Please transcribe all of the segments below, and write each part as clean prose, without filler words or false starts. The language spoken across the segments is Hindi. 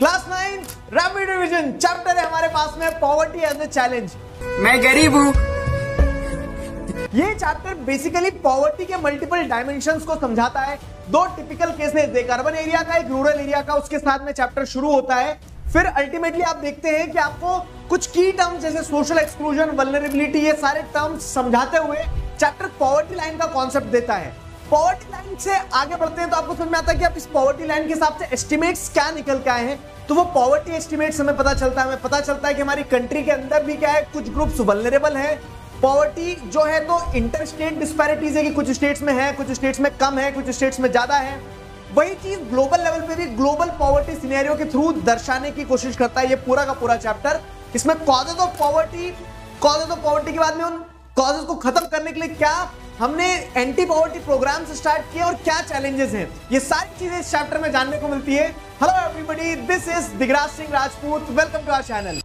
क्लास 9 रैपिड रिवीजन चैप्टर है हमारे पास में, पॉवर्टी एज ए चैलेंज। मैं गरीब हूँ। ये चैप्टर बेसिकली पॉवर्टी के मल्टीपल डायमेंशंस को समझाता है। दो टिपिकल केसेस, एक अर्बन एरिया का, एक रूरल एरिया का, उसके साथ में चैप्टर शुरू होता है। फिर अल्टीमेटली आप देखते हैं कि आपको कुछ की टर्म्स जैसे सोशल एक्सक्लूजन, वल्नरेबिलिटी, ये सारे टर्म्स समझाते हुए चैप्टर पॉवर्टी लाइन का कॉन्सेप्ट देता है। पॉवर्टी लाइन से आगे बढ़ते हैं तो आपको समझ में आता है कि आप इस पॉवर्टी लाइन के हिसाब से एस्टिमेट्स क्या निकल के आए हैं। तो वो पॉवर्टी एस्टिमेट्स हमें पता चलता है, कि हमारी कंट्री के अंदर भी क्या है, कुछ ग्रुप्स वल्नरेबल हैं। पॉवर्टी जो है तो इंटर स्टेट डिस्पैरिटीज है कि कुछ स्टेट्स में है, कुछ स्टेट्स में कम है, कुछ स्टेट्स में ज्यादा है। वही चीज ग्लोबल लेवल पे भी ग्लोबल पॉवर्टी सिनेरियो के थ्रू दर्शाने की कोशिश करता है ये पूरा का पूरा चैप्टर। इसमें कॉजेज ऑफ पॉवर्टी के बाद में उन कॉजेज को खत्म करने के लिए क्या हमने एंटी पॉवर्टी प्रोग्राम्स स्टार्ट किए और क्या चैलेंजेस हैं, ये सारी चीजें इस चैप्टर में जानने को मिलती है। Hello everybody, this is Digraj Singh Rajput, welcome to our channel.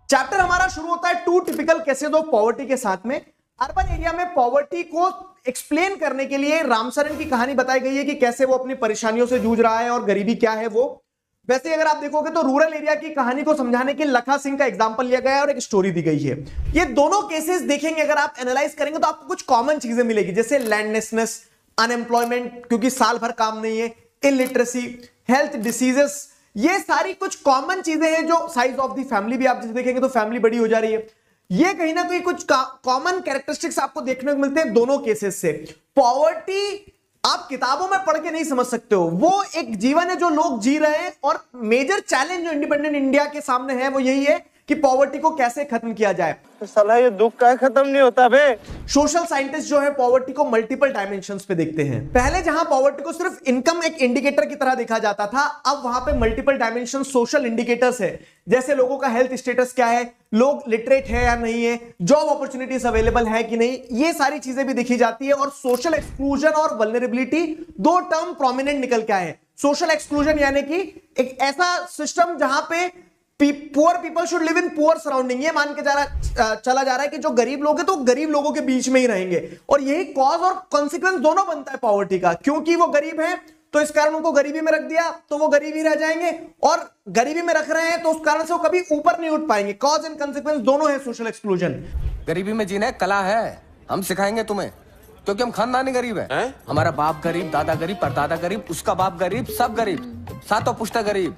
Chapter हमारा शुरू होता है 2 टिपिकल केसेस ऑफ पॉवर्टी के साथ में। अर्बन एरिया में पॉवर्टी को एक्सप्लेन करने के लिए रामसरन की कहानी बताई गई है कि कैसे वो अपनी परेशानियों से जूझ रहा है और गरीबी क्या है वो। वैसे अगर आप देखोगे तो रूरल एरिया की कहानी को समझाने के लखा सिंह का एग्जांपल लिया गया है और एक स्टोरी दी गई है। ये दोनों केसेस देखेंगे, अगर आप एनालाइज करेंगे तो आपको कुछ कॉमन चीजें मिलेगी, जैसे लैंडलेसनेस, अनएम्प्लॉयमेंट क्योंकि साल भर काम नहीं है, इलिटरेसी, हेल्थ डिसीजेस, ये सारी कुछ कॉमन चीजें हैं। जो साइज ऑफ द फैमिली भी आप जैसे देखेंगे तो फैमिली बड़ी हो जा रही है। ये कहीं ना कहीं कुछ कॉमन कैरेक्टरिस्टिक्स आपको देखने को मिलते हैं दोनों केसेस से। पॉवर्टी आप किताबों में पढ़ के नहीं समझ सकते हो, वो एक जीवन है जो लोग जी रहे हैं। और मेजर चैलेंज जो इंडिपेंडेंट इंडिया के सामने है वो यही है कि पॉवर्टी को कैसे खत्म किया जाए। साला ये दुख का खत्म नहीं होता बे। सोशल साइंटिस्ट जो है पॉवर्टी को मल्टीपल डायमेंशंस पे देखते हैं। पहले जहां पॉवर्टी को सिर्फ इनकम एक इंडिकेटर की तरह देखा जाता था, अब वहां पे मल्टीपल डायमेंशन सोशल इंडिकेटर्स है। जैसे लोगों का हेल्थ स्टेटस क्या है, लोग लिटरेट है या नहीं है, जॉब अपॉर्चुनिटीज अवेलेबल है कि नहीं, ये सारी चीजें भी देखी जाती है। और सोशल एक्सक्लूजन और वल्नरेबिलिटी दो टर्म प्रोमिनेंट निकल के आए हैं। सोशल एक्सक्लूजन यानी कि एक ऐसा सिस्टम जहां पे poor people should live in poor surrounding, ये मान के चला जा रहा है कि जो गरीब लोग हैं तो गरीब लोगों के बीच में ही रहेंगे। और यही कॉज और कॉन्सिक्वेंस दोनों बनता है पॉवर्टी का, क्योंकि वो गरीब हैं तो इस कारण उनको गरीबी में रख दिया तो वो गरीब ही रह जाएंगे, और गरीबी में रख रहे हैं तो उस कारण से वो कभी ऊपर नहीं उठ पाएंगे। कॉज एंड कॉन्सिक्वेंस दोनों है सोशल एक्सक्लूजन। गरीबी में जीना कला है, हम सिखाएंगे तुम्हें, क्योंकि हम खानदानी गरीब है। हमारा बाप गरीब, दादा गरीब, परदादा गरीब, उसका बाप गरीब, सब गरीब, सातों पुश्ता गरीब।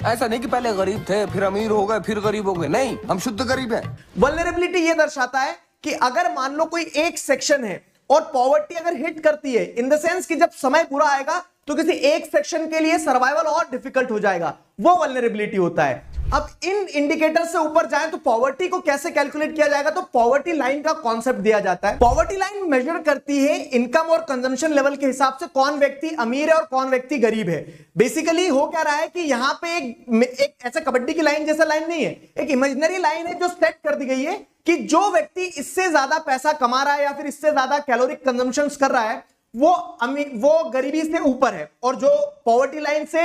ऐसा नहीं कि पहले गरीब थे फिर अमीर हो गए फिर गरीब हो गए, नहीं, हम शुद्ध गरीब हैं। वल्नरेबिलिटी ये दर्शाता है कि अगर मान लो कोई एक सेक्शन है और पॉवर्टी अगर हिट करती है, इन द सेंस कि जब समय बुरा आएगा तो किसी एक सेक्शन के लिए सर्वाइवल और डिफिकल्ट हो जाएगा, वो वल्नरेबिलिटी होता है। अब इन इंडिकेटर से ऊपर जाएं तो पॉवर्टी को कैसे कैलकुलेट किया जाएगा, तो पॉवर्टी लाइन का कॉन्सेप्ट दिया जाता है। पॉवर्टी लाइन मेजर करती है इनकम और कंजम्पशन लेवल के हिसाब से कौन व्यक्ति अमीर है और कौन व्यक्ति गरीब है। बेसिकली हो क्या रहा है कि यहां पे एक ऐसा कबड्डी की लाइन जैसा लाइन नहीं है, एक इमेजिनरी लाइन है जो सेट कर दी गई है कि जो व्यक्ति इससे ज्यादा पैसा कमा रहा है या फिर इससे ज्यादा कैलोरिक कंजम्पशन कर रहा है वो गरीबी से ऊपर है, और जो पॉवर्टी लाइन से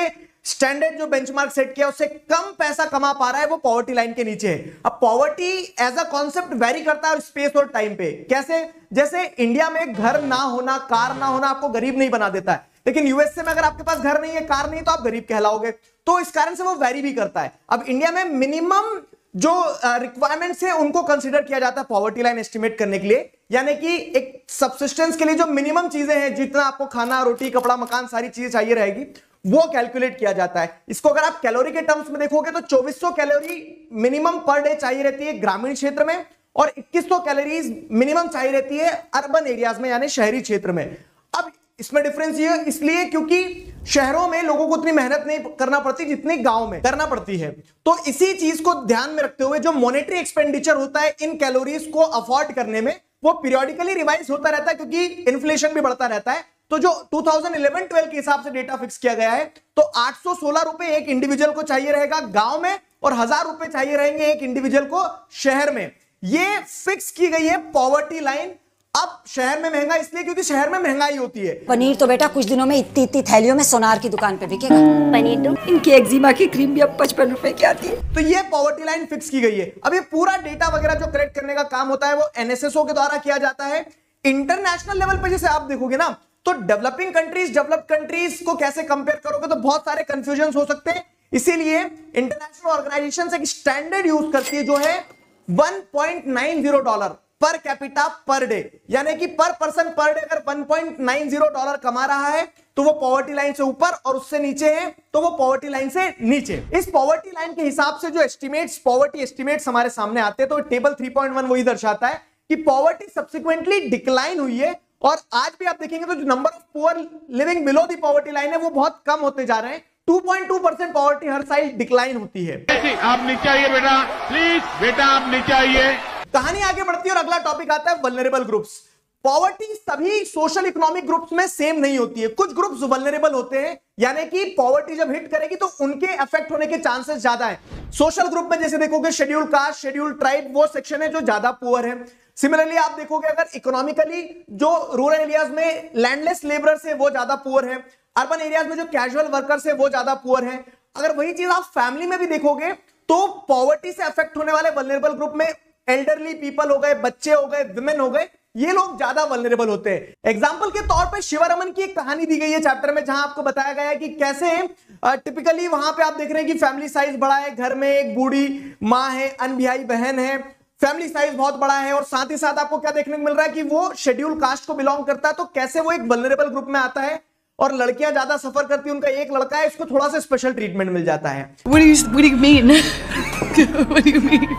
स्टैंडर्ड जो बेंचमार्क सेट किया उससे कम पैसा कमा पा रहा है वो पॉवर्टी लाइन के नीचे है। अब poverty as a concept vary करता है स्पेस और टाइम पे। कैसे? जैसे इंडिया में घर ना होना, कार ना होना आपको गरीब नहीं बना देता है, लेकिन यूएसए में अगर आपके पास घर नहीं है, कार नहीं, तो आप गरीब कहलाओगे। तो इस कारण से वो वेरी भी करता है। अब इंडिया में मिनिमम जो रिक्वायरमेंट्स है उनको कंसीडर किया जाता है पॉवर्टी लाइन एस्टिमेट करने के लिए, यानी कि एक सब्सिस्टेंस के लिए जो मिनिमम चीजें हैं, जितना आपको खाना, रोटी, कपड़ा, मकान, सारी चीजें चाहिए रहेगी, वो कैलकुलेट किया जाता है। इसको अगर आप कैलोरी के टर्म्स में देखोगे तो 2400 कैलोरी मिनिमम पर डे चाहिए रहती है ग्रामीण क्षेत्र में, और 2100 कैलोरीज मिनिमम चाहिए रहती है अर्बन एरियाज में यानी शहरी क्षेत्र में। अब इसमें डिफरेंस ये इसलिए क्योंकि शहरों में लोगों को उतनी मेहनत नहीं करना पड़ती जितनी गांव में करना पड़ती है। तो इसी चीज को ध्यान में रखते हुए जो मॉनेटरी एक्सपेंडिचर होता है इन कैलोरीज को अफोर्ड करने में, वो पीरियोडिकली रिवाइज होता रहता है क्योंकि इन्फ्लेशन भी बढ़ता रहता है। तो जो 2011-12 के हिसाब से डेटा फिक्स किया गया है तो 816 रुपए एक इंडिविजुअल को चाहिए रहेगा गांव में और 1000 रुपए चाहिए रहेंगे एक इंडिविजुअल को शहर में। ये फिक्स की गई है पॉवर्टी लाइन। अब शहर में महंगा इसलिए क्योंकि शहर में महंगाई होती है। पनीर तो बेटा कुछ दिनों में इतनी थैलियों में सोनार की दुकान पे बिकेगा। पनीर तो इनकी एक्जिमा की क्रीम भी अब 55 रुपए की आती है। तो ये पॉवर्टी लाइन फिक्स की गई है। अब ये पूरा डेटा वगैरह जो कलेक्ट करने का काम होता है वो एनएसएसओ के द्वारा किया जाता है। इंटरनेशनल लेवल पे जैसे आप देखोगे ना तो डेवलपिंग कंट्रीज डेवलप्ड कंट्रीज को कैसे कंपेयर करोगे तो बहुत सारे कंफ्यूजन हो सकते हैं। इसीलिए इंटरनेशनल ऑर्गेनाइजेशन एक स्टैंडर्ड यूज करती है जो है $1.90 पर कैपिटा पर डे, यानी कि पर पर्सन पर डे अगर $1.90 कमा रहा है तो वो पॉवर्टी लाइन से ऊपर, और उससे नीचे है तो वो पॉवर्टी लाइन से नीचे। इस पॉवर्टी लाइन के हिसाब से जो एस्टिमेट्स, पॉवर्टी एस्टिमेट्स हमारे सामने आते हैं, तो टेबल 3.1 वही दर्शाता है कि पॉवर्टी सब्सिक्वेंटली डिक्लाइन हुई है, और आज भी आप देखेंगे तो जो number of poor leaving below the poverty line है वो बहुत कम होते जा रहे हैं। 2.2% पॉवर्टी हर साल डिक्लाइन होती है। आप नीचे आइए बेटा, प्लीज बेटा आप नीचे आइए। कहानी आगे बढ़ती है और अगला टॉपिक आता है वल्नरेबल ग्रुप्स। पॉवर्टी सभी सोशल इकोनॉमिक ग्रुप्स में सेम नहीं होती है, कुछ ग्रुप्स वल्नरेबल होते हैं, यानी कि पॉवर्टी जब हिट करेगी तो उनके अफेक्ट होने के चांसेस ज्यादा है। सोशल ग्रुप में जैसे देखोगे शेड्यूल कास्ट, शेड्यूल ट्राइब, वो सेक्शन है जो ज्यादा पुअर है। सिमिलरली आप देखोगे अगर इकोनॉमिकली जो रूरल एरियाज में लैंडलेस लेबरर्स है वो ज्यादा पुअर है, अर्बन एरियाज में जो कैजुअल वर्कर्स है वो ज्यादा पुअर है। अगर वही चीज आप फैमिली में भी देखोगे तो पॉवर्टी से अफेक्ट होने वाले वल्नरेबल ग्रुप में एल्डरली पीपल हो गए, बच्चे हो गए, विमेन हो गए, ये लोग ज्यादा वल्नरेबल होते हैं। एग्जांपल के तौर पे शिवरमन की एक कहानी दी गई है चैप्टर में, जहां आपको बताया गया है कि कैसे टिपिकली वहां पे आप देख रहे हैं कि फैमिली साइज बड़ा है, घर में एक बूढ़ी माँ है, अनबिहाई बहन है, फैमिली साइज बहुत बड़ा है, और साथ ही साथ आपको क्या देखने को मिल रहा है कि वो शेड्यूल कास्ट को बिलोंग करता है, तो कैसे वो एक वल्नरेबल ग्रुप में आता है, और लड़कियां ज्यादा सफर करती है, उनका एक लड़का है, इसको थोड़ा सा स्पेशल ट्रीटमेंट मिल जाता है। What do you mean? What do you mean?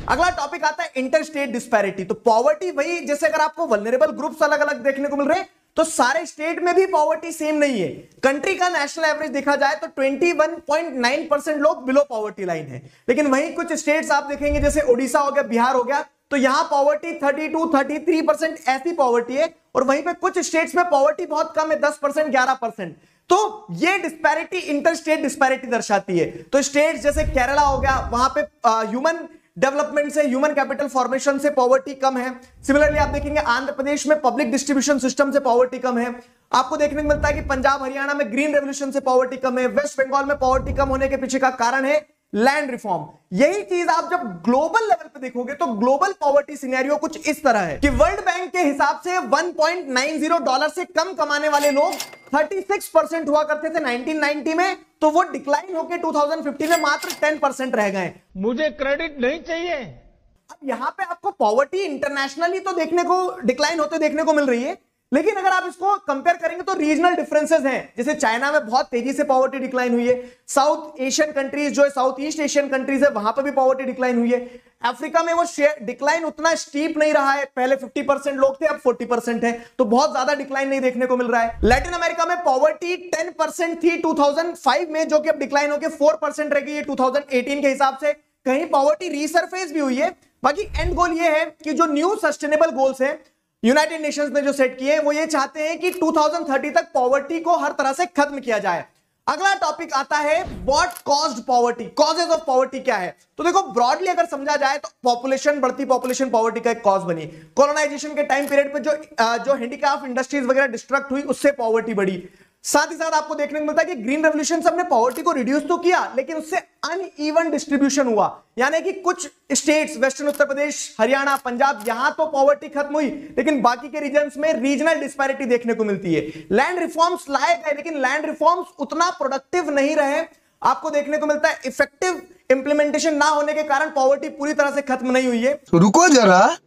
अगला टॉपिक आता है इंटर स्टेट डिस्पैरिटी। तो पॉवर्टी वही, जैसे अगर आपको वल्नरेबल ग्रुप्स अलग अलग देखने को मिल रहे हैं तो सारे स्टेट में भी पॉवर्टी सेम नहीं है। कंट्री का नेशनल एवरेज देखा जाए तो 21.9% लोग बिलो पॉवर्टी लाइन है, लेकिन वहीं कुछ स्टेट्स आप देखेंगे जैसे ओडिशा हो गया, बिहार हो गया, तो यहां पॉवर्टी 32-33% ऐसी पॉवर्टी है, और वहीं पे कुछ स्टेट्स में पॉवर्टी बहुत कम है, 10%, 11%। तो ये डिस्पैरिटी इंटर स्टेट डिस्पैरिटी दर्शाती है। तो स्टेट्स जैसे केरला हो गया, वहां पे ह्यूमन डेवलपमेंट से, ह्यूमन कैपिटल फॉर्मेशन से पॉवर्टी कम है। सिमिलरली आप देखेंगे आंध्र प्रदेश में पब्लिक डिस्ट्रीब्यूशन सिस्टम से पॉवर्टी कम है। आपको देखने को मिलता है कि पंजाब हरियाणा में ग्रीन रेवोल्यूशन से पॉवर्टी कम है। वेस्ट बंगाल में पॉवर्टी कम होने के पीछे का कारण है लैंड रिफॉर्म। यही चीज आप जब ग्लोबल लेवल पे देखोगे तो ग्लोबल पॉवर्टी सिनेरियो कुछ इस तरह है कि वर्ल्ड बैंक के हिसाब से $1.90 से कम कमाने वाले लोग 36% हुआ करते थे 1990 में, तो वो डिक्लाइन होकर 2015 में मात्र 10% रह गए। मुझे क्रेडिट नहीं चाहिए। अब यहां पे आपको पॉवर्टी इंटरनेशनली तो देखने को डिक्लाइन होते देखने को मिल रही है, लेकिन अगर आप इसको कंपेयर करेंगे तो रीजनल डिफरेंसेस हैं। जैसे चाइना में बहुत तेजी से पॉवर्टी डिक्लाइन हुई है, साउथ एशियन कंट्रीज जो है, साउथ ईस्ट एशियन कंट्रीज है, वहां पर भी पॉवर्टी डिक्लाइन हुई है। अफ्रीका में वो डिक्लाइन उतना स्टीप नहीं रहा है, पहले 50% लोग थे, अब 40% है, तो बहुत ज्यादा डिक्लाइन नहीं देखने को मिल रहा है। लैटिन अमेरिका में पॉवर्टी 10% थी 2005 में, जो कि अब डिक्लाइन होकर 4% रह गई है 2018 के हिसाब से। कहीं पॉवर्टी रीसरफेस भी हुई है। बाकी एंड गोल ये है कि जो न्यू सस्टेनेबल गोल्स है यूनाइटेड नेशंस ने जो सेट किए, वो ये चाहते हैं कि 2030 तक पॉवर्टी को हर तरह से खत्म किया जाए। अगला टॉपिक आता है what caused poverty, causes of poverty क्या है। तो देखो ब्रॉडली अगर समझा जाए तो पॉपुलेशन, बढ़ती पॉपुलेशन पॉवर्टी का एक कॉज बनी। कॉलोनाइजेशन के टाइम पीरियड पे जो हैंडीक्राफ्ट इंडस्ट्रीज वगैरह डिस्ट्रक्ट हुई, उससे पॉवर्टी बढ़ी। साथ ही साथ आपको देखने को मिलता है कि ग्रीन रेवोल्यूशन से हमने पॉवर्टी को रिड्यूस तो किया, लेकिन उससे अनइवन डिस्ट्रीब्यूशन हुआ, यानी कि कुछ स्टेट्स, वेस्टर्न उत्तर प्रदेश, हरियाणा, पंजाब, यहां तो पॉवर्टी खत्म हुई, लेकिन बाकी के रीजन्स में रीजनल डिस्पैरिटी देखने को मिलती है। लैंड रिफॉर्म्स लाए गए, लेकिन लैंड रिफॉर्म्स उतना प्रोडक्टिव नहीं रहे। आपको देखने को मिलता है इफेक्टिव इंप्लीमेंटेशन ना होने के कारण पॉवर्टी पूरी तरह से खत्म नहीं हुई है। रुको जरा,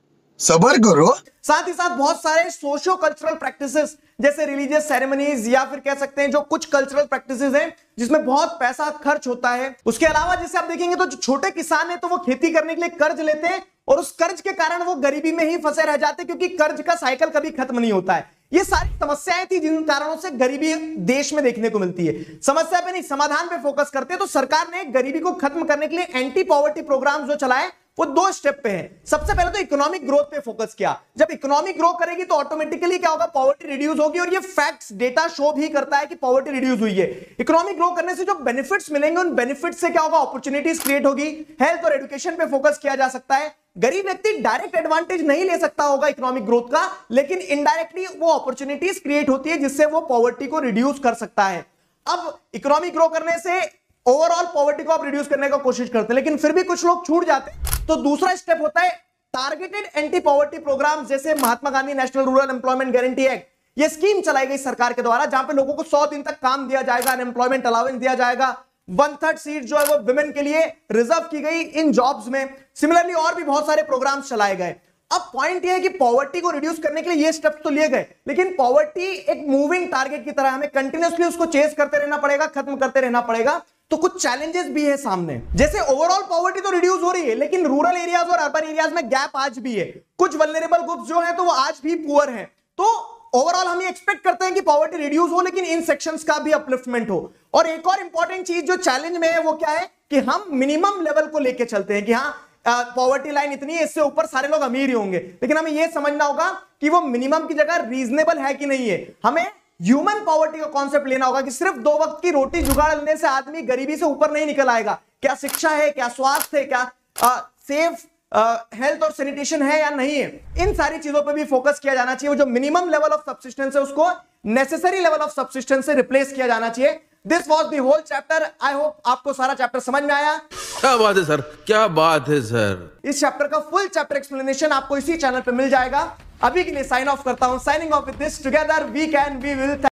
सबर करो। साथ ही साथ बहुत सारे सोशियो कल्चरल प्रैक्टिसेस जैसे रिलीजियस सेरेमनीज, या फिर कह सकते हैं जो कुछ कल्चरल प्रैक्टिसेस हैं जिसमें बहुत पैसा खर्च होता है। उसके अलावा जैसे आप देखेंगे तो जो छोटे किसान हैं तो वो खेती करने के लिए कर्ज लेते हैं, और उस कर्ज के कारण वो गरीबी में ही फंसे रह जाते हैं, क्योंकि कर्ज का साइकिल कभी खत्म नहीं होता है। ये सारी समस्याएं थी जिन कारणों से गरीबी देश में देखने को मिलती है। समस्या पे नहीं, समाधान पे फोकस करते हैं। तो सरकार ने गरीबी को खत्म करने के लिए एंटी पॉवर्टी प्रोग्राम जो चलाए वो 2 स्टेप पे है। सबसे पहले तो इकोनॉमिक ग्रोथ पे फोकस किया। जब इकोनॉमी ग्रो करेगी तो ऑटोमेटिकली क्या होगा, पॉवर्टी रिड्यूस होगी, और ये फैक्ट्स डेटा शो भी करता है कि पॉवर्टी रिड्यूस हुई है। इकोनॉमी ग्रो करने से जो बेनिफिट्स मिलेंगे, उन बेनिफिट्स से क्या होगा, अपॉर्चुनिटीज क्रिएट होगी। हेल्थ और एजुकेशन पे फोकस किया जा सकता है। गरीब व्यक्ति डायरेक्ट एडवांटेज नहीं ले सकता होगा इकोनॉमिक ग्रोथ का, लेकिन इनडायरेक्टली वो अपॉर्चुनिटीज क्रिएट होती है जिससे वो पॉवर्टी को रिड्यूस कर सकता है। अब इकोनॉमिक ग्रो करने से ओवरऑल पॉवर्टी को आप रिड्यूस करने का कोशिश करते हैं, लेकिन फिर भी कुछ लोग छूट जाते हैं। तो दूसरा स्टेप होता है टारगेटेड एंटी पॉवर्टी प्रोग्राम, जैसे Mahatma Gandhi national rural employment guarantee act. ये स्कीम चलाई गई सरकार के द्वारा, जहां पे लोगों को 100 दिन तक काम दिया जाएगा, अनएम्प्लॉयमेंट अलाउंस दिया जाएगा, 1/3 सीट जो है वो विमेन के लिए रिजर्व की गई इन जॉब्स में। सिमिलरली और भी बहुत सारे प्रोग्राम्स चलाए गए। अब पॉइंट ये है कि पॉवर्टी को रिड्यूस करने के लिए ये स्टेप्स तो लिए गए, लेकिन पॉवर्टी एक मूविंग टारगेट की तरह हमें कंटिन्यूअसली उसको चेस करते रहना पड़ेगा, खत्म करते रहना पड़ेगा। तो कुछ चैलेंजेस भी है सामने, जैसे ओवरऑल पॉवर्टी तो रिड्यूस हो रही है, लेकिन रूरल एरियाज और अर्बन एरियाज में गैप आज भी है। कुछ वल्नरेबल ग्रुप्स जो है तो वो आज भी पुअर हैं। तो ओवरऑल हम ये एक्सपेक्ट करते हैं कि पॉवर्टी रिड्यूस हो, लेकिन इन सेक्शंस का भी अपलिफ्टमेंट हो। और एक और इंपॉर्टेंट चीज जो चैलेंज में है वो क्या है कि हम मिनिमम लेवल को लेके चलते हैं कि हाँ पॉवर्टी लाइन इतनी है, इससे ऊपर सारे लोग अमीर ही होंगे, लेकिन हमें यह समझना होगा कि वो मिनिमम की जगह रीजनेबल है कि नहीं है। हमें ह्यूमन पॉवर्टी का कॉन्सेप्ट लेना होगा कि सिर्फ 2 वक्त की रोटी जुगाड़ लेने से आदमी गरीबी से ऊपर नहीं निकल आएगा। क्या शिक्षा है, क्या स्वास्थ्य है, क्या सेफ हेल्थ और सैनिटेशन है या नहीं है, इन सारी चीजों पे भी फोकस किया जाना चाहिए। वो जो मिनिमम लेवल ऑफ सब्सिस्टेंस है उसको नेसेसरी लेवल ऑफ सब्सिस्टेंस से रिप्लेस किया जाना चाहिए। This was the whole chapter. I hope आपको सारा चैप्टर समझ में आया। क्या बात है सर, क्या बात है सर। इस चैप्टर का फुल चैप्टर एक्सप्लेनेशन आपको इसी चैनल पे मिल जाएगा। अभी के लिए साइन ऑफ करता हूं। Signing off with this, together we can we will.